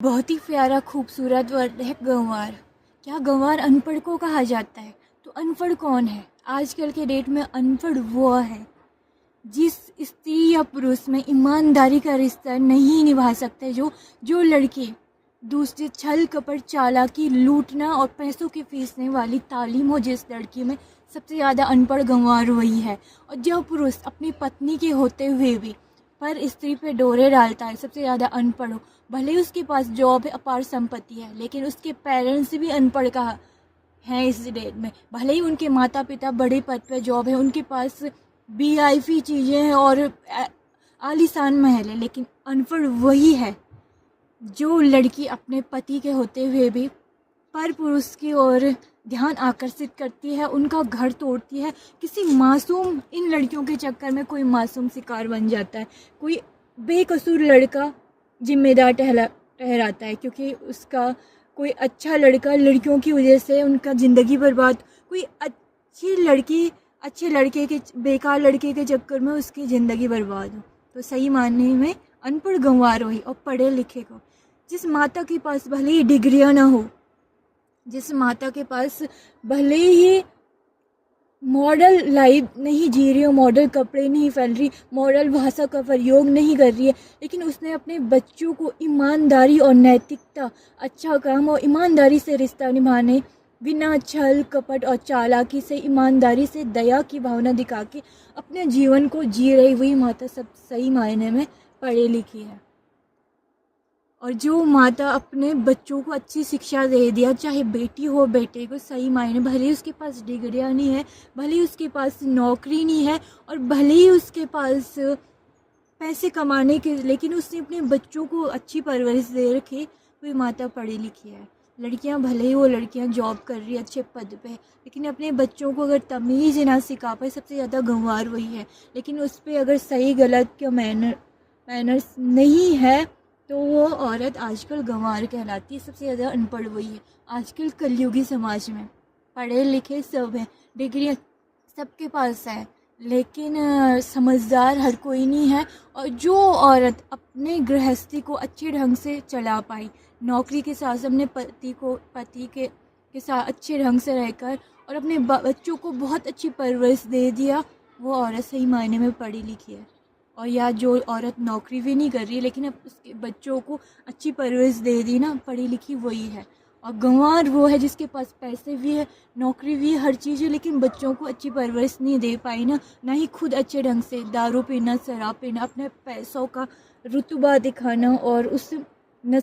बहुत ही प्यारा खूबसूरत वर्ड है गंवार। क्या गंवार अनपढ़ को कहा जाता है? तो अनपढ़ कौन है? आजकल के डेट में अनपढ़ वो है जिस स्त्री या पुरुष में ईमानदारी का रिश्ता नहीं निभा सकते, जो लड़के दूसरे छल कपट चालाकी लूटना और पैसों के फीसने वाली तालीम हो जिस लड़की में, सबसे ज़्यादा अनपढ़ गंवार वही है। और जो पुरुष अपनी पत्नी के होते हुए भी पर स्त्री पे डोरे डालता है, सबसे ज़्यादा अनपढ़ हो। भले ही उसके पास जॉब है, अपार संपत्ति है, लेकिन उसके पेरेंट्स भी अनपढ़ का हैं इस डेट में। भले ही उनके माता पिता बड़े पद पे जॉब है, उनके पास वीआईपी चीज़ें हैं और आलीशान महल है, लेकिन अनपढ़ वही है जो लड़की अपने पति के होते हुए भी पर पुरुष की ओर ध्यान आकर्षित करती है, उनका घर तोड़ती है। किसी मासूम, इन लड़कियों के चक्कर में कोई मासूम शिकार बन जाता है, कोई बेकसूर लड़का जिम्मेदार ठहराता है, क्योंकि उसका कोई अच्छा लड़का लड़कियों की वजह से उनका ज़िंदगी बर्बाद, कोई अच्छी लड़की अच्छे लड़के के बेकार लड़के के चक्कर में उसकी ज़िंदगी बर्बाद हो। तो सही मानने में अनपढ़ गंवार हुई। और पढ़े लिखे को, जिस माता के पास भले ही डिग्रियाँ ना हो, जिस माता के पास भले ही मॉडल लाइफ नहीं जी रही हो, मॉडल कपड़े नहीं पहन रही, मॉडल भाषा का प्रयोग नहीं कर रही है, लेकिन उसने अपने बच्चों को ईमानदारी और नैतिकता, अच्छा काम और ईमानदारी से रिश्ता निभाने, बिना छल कपट और चालाकी से, ईमानदारी से, दया की भावना दिखा के अपने जीवन को जी रही हुई माता सब सही मायने में पढ़ी लिखी है। और जो माता अपने बच्चों को अच्छी शिक्षा दे दिया, चाहे बेटी हो बेटे को, सही मायने भले ही उसके पास डिग्रियाँ नहीं है, भले ही उसके पास नौकरी नहीं है, और भले ही उसके पास पैसे कमाने के, लेकिन उसने अपने बच्चों को अच्छी परवरिश दे रखी, वही माता पढ़ी लिखी है। लड़कियां भले ही वो लड़कियां जॉब कर रही है अच्छे पद पे, लेकिन अपने बच्चों को अगर तमीज़ ना सिखा पाए, सबसे ज़्यादा गंवार वही है। लेकिन उस पर अगर सही गलत का मैनर्स नहीं है तो वो औरत आजकल गंवार कहलाती है। सबसे ज़्यादा अनपढ़ वही है। आजकल कलयुगी समाज में पढ़े लिखे सब हैं, डिग्री सबके पास है, लेकिन समझदार हर कोई नहीं है। और जो औरत अपने गृहस्थी को अच्छे ढंग से चला पाई, नौकरी के साथ अपने पति के साथ अच्छे ढंग से रहकर और अपने बच्चों को बहुत अच्छी परवरिश दे दिया, वो औरत सही मायने में पढ़ी लिखी है। और या जो औरत नौकरी भी नहीं कर रही लेकिन अब उसके बच्चों को अच्छी परवरिश दे दी ना, पढ़ी लिखी वही है। और गंवार वो है जिसके पास पैसे भी है, नौकरी भी है, हर चीज़ है, लेकिन बच्चों को अच्छी परवरिश नहीं दे पाई ना ही खुद अच्छे ढंग से दारू पीना, शराब पीना, अपने पैसों का रुतबा दिखाना और उस